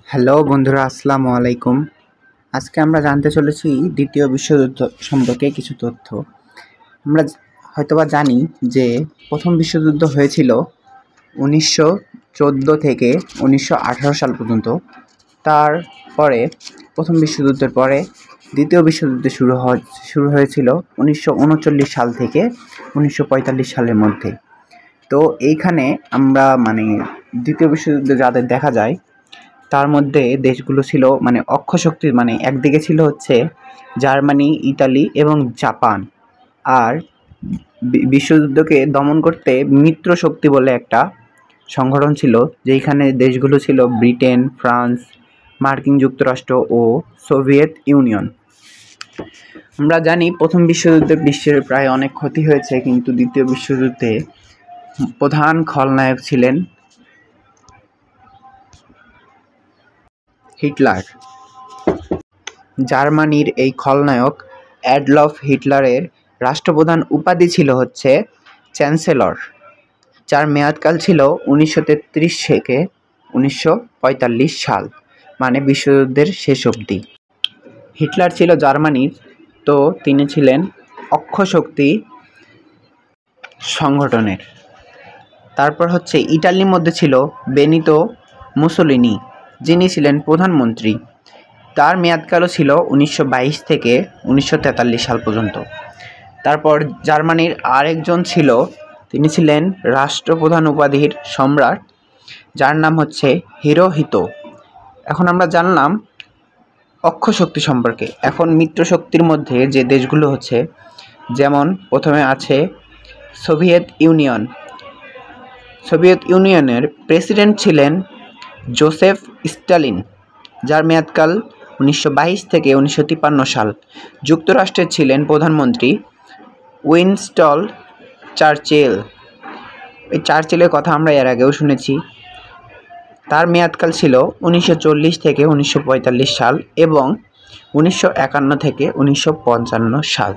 Hello বন্ধুরা, আসসালামু আলাইকুম। আজকে আমরা জানতে চলেছি দ্বিতীয় বিশ্বযুদ্ধ সম্পর্কে কিছু তথ্য। আমরা হয়তোবা জানি যে প্রথম বিশ্বযুদ্ধ হয়েছিল 1914 থেকে 1918 সাল পর্যন্ত। তারপরে প্রথম বিশ্বযুদ্ধের পরে দ্বিতীয় বিশ্বযুদ্ধ শুরু হয়েছিল 1939 সাল থেকে 1945 সালের মধ্যে। তো এইখানে আমরা দ্বিতীয় বিশ্বযুদ্ধে যাদের দেখা যায় তার মধ্যে দেশগুলো ছিল অক্ষ শক্তির, একদিকে ছিল হচ্ছে জার্মানি, ইতালি এবং জাপান। আর বিশ্বযুদ্ধকে দমন করতে মিত্র শক্তি বলে একটা সংগঠন ছিল, যেখানে দেশগুলো ছিল ব্রিটেন, ফ্রান্স, মার্কিন যুক্তরাষ্ট্র ও সোভিয়েত ইউনিয়ন। আমরা জানি প্রথম বিশ্বযুদ্ধে বিশ্বের প্রায় অনেক ক্ষতি হয়েছে, কিন্তু দ্বিতীয় বিশ্বযুদ্ধে প্রধান খলনায়ক ছিলেন হিটলার। জার্মানির এই খলনায়ক অ্যাডলফ হিটলারের রাষ্ট্রপ্রধান উপাধি ছিল হচ্ছে চ্যান্সেলর, যার মেয়াদকাল ছিল 1933 থেকে 1945 সাল, বিশ্বযুদ্ধের শেষ অবধি। হিটলার ছিল জার্মানির, তো তিনি ছিলেন অক্ষ শক্তি সংগঠনের। তারপর হচ্ছে ইটালির মধ্যে ছিল বেনিতো মুসোলিনি, যিনি ছিলেন প্রধানমন্ত্রী। তার মেয়াদকালও ছিল 1922 থেকে 1943 সাল পর্যন্ত। তারপর জার্মানির আরেকজন ছিল, তিনি ছিলেন রাষ্ট্রপ্রধান উপাধির সম্রাট, যার নাম হচ্ছে হিরোহিতো। এখন আমরা জানলাম অক্ষ শক্তি সম্পর্কে। এখন মিত্র শক্তির মধ্যে যে দেশগুলো হচ্ছে, যেমন প্রথমে আছে সোভিয়েত ইউনিয়ন। সোভিয়েত ইউনিয়নের প্রেসিডেন্ট ছিলেন জোসেফ স্টালিন, যার মেয়াদকাল 1922 থেকে 1953 সাল। যুক্তরাষ্ট্রের ছিলেন প্রধানমন্ত্রী উইনস্টন চার্চিল। এই চার্চিলের কথা আমরা এর আগেও শুনেছি। তার মেয়াদকাল ছিল 1940 থেকে 1945 সাল এবং 1951 থেকে 1955 সাল।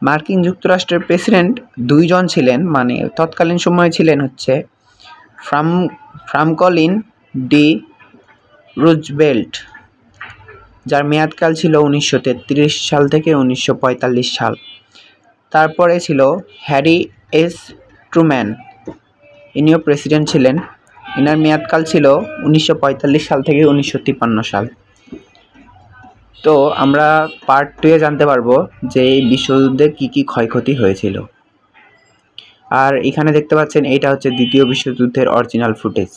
মার্কিন যুক্তরাষ্ট্রের প্রেসিডেন্ট দুইজন ছিলেন, তৎকালীন সময়ে ছিলেন হচ্ছে ফ্রাঙ্কলিন ডি রুজভেল্ট, যার মেয়াদকাল ছিল 1933 সাল থেকে 1945 সাল। তারপরে ছিল হ্যারি এস ট্রুম্যান, ইনিও প্রেসিডেন্ট ছিলেন। ইনার মেয়াদকাল ছিল 1945 সাল থেকে 1953 সাল। তো আমরা পার্ট 2-এ জানতে পারবো যে এই বিশ্বযুদ্ধে কী কী ক্ষয়ক্ষতি হয়েছিল। আর এখানে দেখতে পাচ্ছেন, এইটা হচ্ছে দ্বিতীয় বিশ্বযুদ্ধের অরিজিনাল ফুটেজ।